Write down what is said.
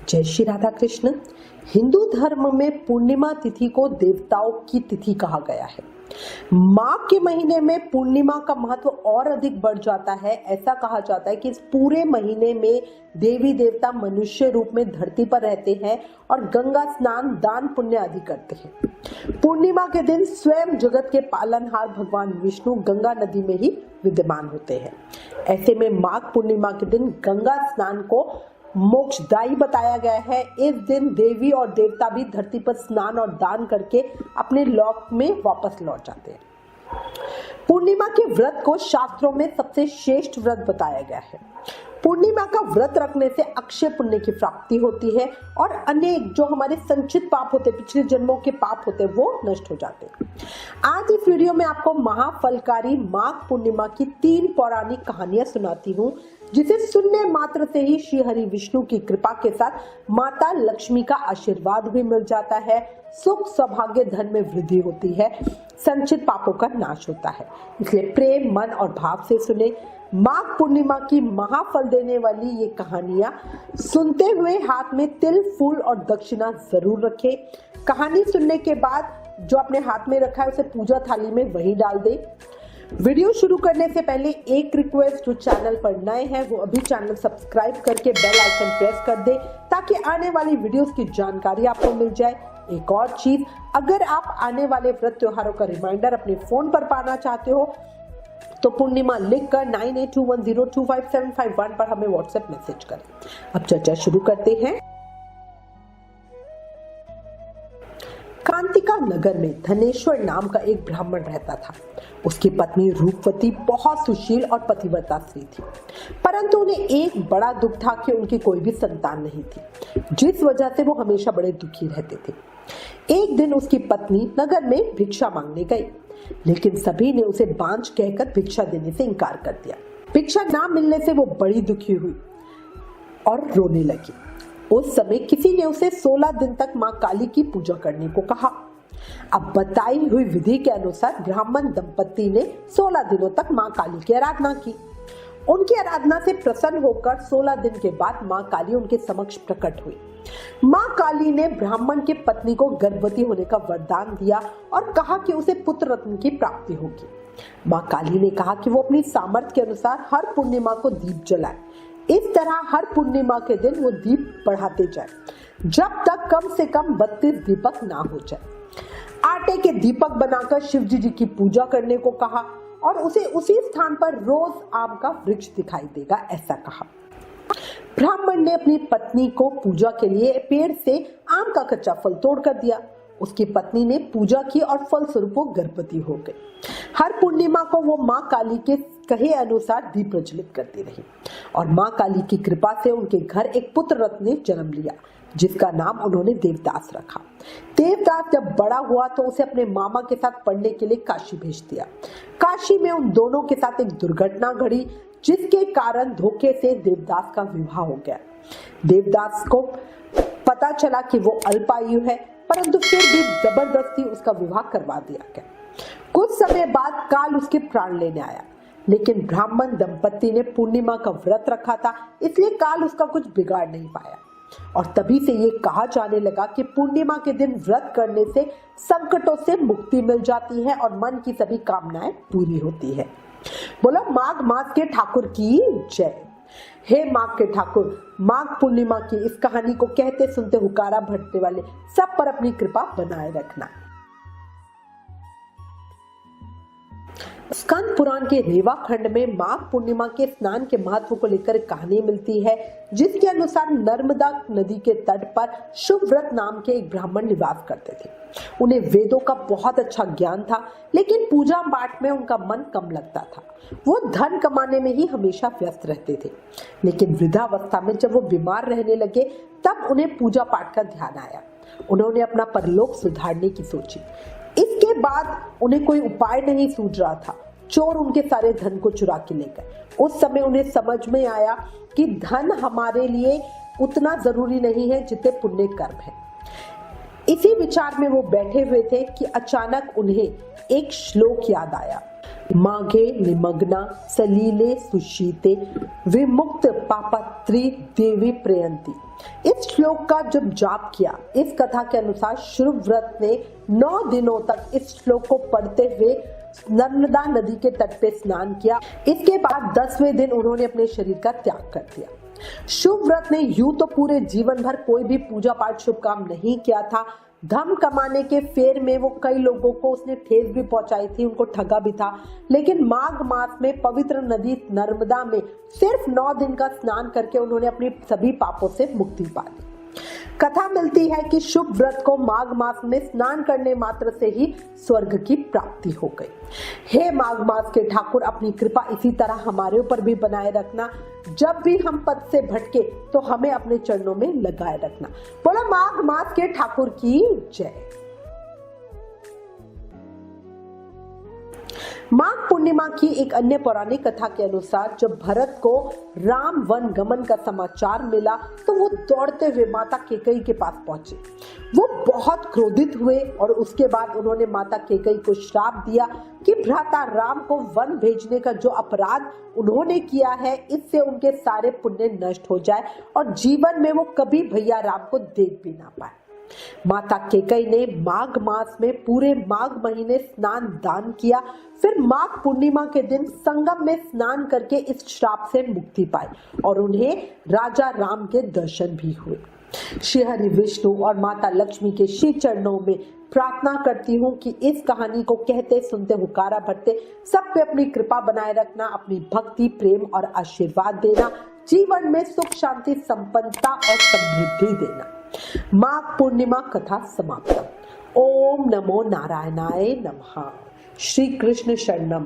जय श्री राधा कृष्ण। हिंदू धर्म में पूर्णिमा तिथि को देवताओं की तिथि कहा गया है। माघ के महीने में पूर्णिमा का महत्व और अधिक बढ़ जाता है। ऐसा कहा जाता है कि इस पूरे महीने में देवी देवता मनुष्य रूप में धरती पर रहते हैं और गंगा स्नान दान पुण्य आदि करते हैं। पूर्णिमा के दिन स्वयं जगत के पालनहार भगवान विष्णु गंगा नदी में ही विद्यमान होते हैं। ऐसे में माघ पूर्णिमा के दिन गंगा स्नान को मोक्षदायी बताया गया है। इस दिन देवी और देवता भी धरती पर स्नान और दान करके अपने लोक में वापस लौट जाते हैं। पूर्णिमा के व्रत को शास्त्रों में सबसे श्रेष्ठ व्रत बताया गया है। पूर्णिमा का व्रत रखने से अक्षय पुण्य की प्राप्ति होती है और अनेक जो हमारे संचित पाप होते, पिछले जन्मों के पाप होते, वो नष्ट हो जाते हैं। आज इस वीडियो में आपको महाफलकारी माघ पूर्णिमा की 3 पौराणिक कहानियां सुनाती हूँ, जिसे सुनने मात्र से ही श्री हरि विष्णु की कृपा के साथ माता लक्ष्मी का आशीर्वाद भी मिल जाता है, सुख सौभाग्य धन में वृद्धि होती है, संचित पापों का नाश होता है। इसलिए प्रेम मन और भाव से सुने। माघ पूर्णिमा की महाफल देने वाली ये कहानियां सुनते हुए हाथ में तिल फूल और दक्षिणा जरूर रखें। कहानी सुनने के बाद जो अपने हाथ में रखा है उसे पूजा थाली में वहीं डाल दे। वीडियो शुरू करने से पहले एक रिक्वेस्ट, जो चैनल पर नए हैं वो अभी चैनल सब्सक्राइब करके बेल आइकन प्रेस कर दे ताकि आने वाली वीडियोस की जानकारी आपको मिल जाए। एक और चीज, अगर आप आने वाले व्रत त्योहारों का रिमाइंडर अपने फोन पर पाना चाहते हो तो पूर्णिमा लिखकर 9821025751 पर हमें व्हाट्सएप मैसेज करें। अब चर्चा शुरू करते हैं। कांतिका नगर में धनेश्वर नाम का एक ब्राह्मण रहता था। उसकी पत्नी रूपवती बहुत सुशील और पतिव्रता स्त्री थी, परंतु उन्हें एक बड़ा दुख था कि उनकी कोई भी संतान नहीं थी, जिस वजह से वो हमेशा बड़े दुखी रहते थे। एक दिन उसकी पत्नी नगर में भिक्षा मांगने गई, लेकिन सभी ने उसे बांझ कहकर भिक्षा देने से इनकार कर दिया। भिक्षा ना मिलने से वो बड़ी दुखी हुई और रोने लगी। उस समय किसी ने उसे 16 दिन तक मां काली की पूजा करने को कहा। अब बताई हुई विधि के अनुसार ब्राह्मण दंपति ने 16 दिनों तक मां काली की आराधना की। उनकी आराधना से प्रसन्न होकर 16 दिन के बाद मां काली उनके समक्ष प्रकट हुई। मां काली ने ब्राह्मण के पत्नी को गर्भवती होने का वरदान दिया और कहा कि उसे पुत्र रत्न की प्राप्ति होगी। मां काली ने कहा कि वो अपनी सामर्थ्य के अनुसार हर पूर्णिमा को दीप जलाए। इस तरह हर पूर्णिमा के दिन वो दीप बढ़ाते जाए जब तक कम से कम 32 दीपक ना हो जाए। आटे के दीपक बनाकर शिवजी जी की पूजा करने को कहा और उसे उसी स्थान पर रोज आम का वृक्ष दिखाई देगा, ऐसा कहा। ब्राह्मण ने अपनी पत्नी को पूजा के लिए पेड़ से आम का कच्चा फल तोड़ कर दिया। उसकी पत्नी ने पूजा की और फल स्वरूप वो गर्भवती हो गई। हर पूर्णिमा को वो मां काली के कहे अनुसार दीप प्रज्वलित करती रही और मां काली की कृपा से उनके घर एक पुत्र रत्न ने जन्म लिया, जिसका नाम उन्होंने देवदास रखा। देवदास जब बड़ा हुआ तो उसे अपने मामा के साथ पढ़ने के लिए काशी भेज दिया। काशी में उन दोनों के साथ एक दुर्घटना घटी, जिसके कारण धोखे से देवदास का विवाह हो गया। देवदास को पता चला कि वो अल्पायु है, परंतु फिर भी जबरदस्ती उसका विवाह करवा दिया गया। कुछ समय बाद काल उसके प्राण लेने आया, लेकिन ब्राह्मण दंपति ने पूर्णिमा का व्रत रखा था, इसलिए काल उसका कुछ बिगाड़ नहीं पाया। और तभी से ये कहा जाने लगा कि पूर्णिमा के दिन व्रत करने से संकटों से मुक्ति मिल जाती है और मन की सभी कामनाएं पूरी होती है। बोलो माघ मास के ठाकुर की जय। हे माघ के ठाकुर, माघ पूर्णिमा की इस कहानी को कहते सुनते हुकारा भरने वाले सब पर अपनी कृपा बनाए रखना। स्कंद पुराण के रेवा खंड में माघ पूर्णिमा के स्नान के महत्व को लेकर कहानी मिलती है, जिसके अनुसार नर्मदा नदी के तट पर शुभव्रत नाम के एक ब्राह्मण निवास करते थे। उन्हें वेदों का बहुत अच्छा ज्ञान था, लेकिन पूजा पाठ में उनका मन कम लगता था। वो धन कमाने में ही हमेशा व्यस्त रहते थे, लेकिन वृद्धावस्था में जब वो बीमार रहने लगे तब उन्हें पूजा पाठ का ध्यान आया। उन्होंने अपना परलोक सुधारने की सोची। इसके बाद उन्हें कोई उपाय नहीं सूझ रहा था। चोर उनके सारे धन को चुरा के ले गए। उस समय उन्हें समझ में आया कि धन हमारे लिए उतना जरूरी नहीं है जितने पुण्य कर्म है। इसी विचार में वो बैठे हुए थे कि अचानक उन्हें एक श्लोक याद आया। माघे निमग्ना सलीले सुशीते विमुक्त पापत्री देवी प्रयंती। इस श्लोक का जब जाप किया, इस कथा के अनुसार शुभव्रत ने 9 दिनों तक इस श्लोक को पढ़ते हुए नर्मदा नदी के तट पे स्नान किया। इसके बाद 10वें दिन उन्होंने अपने शरीर का त्याग कर दिया। शुभव्रत ने यूं तो पूरे जीवन भर कोई भी पूजा पाठ शुभ काम नहीं किया था। धन कमाने के फेर में वो कई लोगों को उसने ठेस भी पहुंचाई थी, उनको ठगा भी था। लेकिन माघ मास में पवित्र नदी नर्मदा में सिर्फ 9 दिन का स्नान करके उन्होंने अपनी सभी पापों से मुक्ति पा ली। कथा मिलती है कि शुभ व्रत को माघ मास में स्नान करने मात्र से ही स्वर्ग की प्राप्ति हो गई। हे माघ मास के ठाकुर, अपनी कृपा इसी तरह हमारे ऊपर भी बनाए रखना। जब भी हम पद से भटके तो हमें अपने चरणों में लगाए रखना। बोलो माघ मास के ठाकुर की जय। माघ पूर्णिमा की एक अन्य पौराणिक कथा के अनुसार जब भरत को राम वन गमन का समाचार मिला तो वो दौड़ते हुए माता केकई के पास पहुंचे। वो बहुत क्रोधित हुए और उसके बाद उन्होंने माता केकई को श्राप दिया कि भ्राता राम को वन भेजने का जो अपराध उन्होंने किया है, इससे उनके सारे पुण्य नष्ट हो जाए और जीवन में वो कभी भैया राम को देख भी ना पाए। माता केकई ने माघ मास में पूरे माघ महीने स्नान दान किया। फिर माघ पूर्णिमा के दिन संगम में स्नान करके इस श्राप से मुक्ति पाई और उन्हें राजा राम के दर्शन भी हुए। श्री हरि विष्णु और माता लक्ष्मी के श्री चरणों में प्रार्थना करती हूँ कि इस कहानी को कहते सुनते हुकारा भरते सब पे अपनी कृपा बनाए रखना, अपनी भक्ति प्रेम और आशीर्वाद देना, जीवन में सुख शांति संपन्नता और समृद्धि देना। माघ पूर्णिमा कथा समाप्त। ओम नमो नारायणाय नमः। श्री कृष्ण शरणम।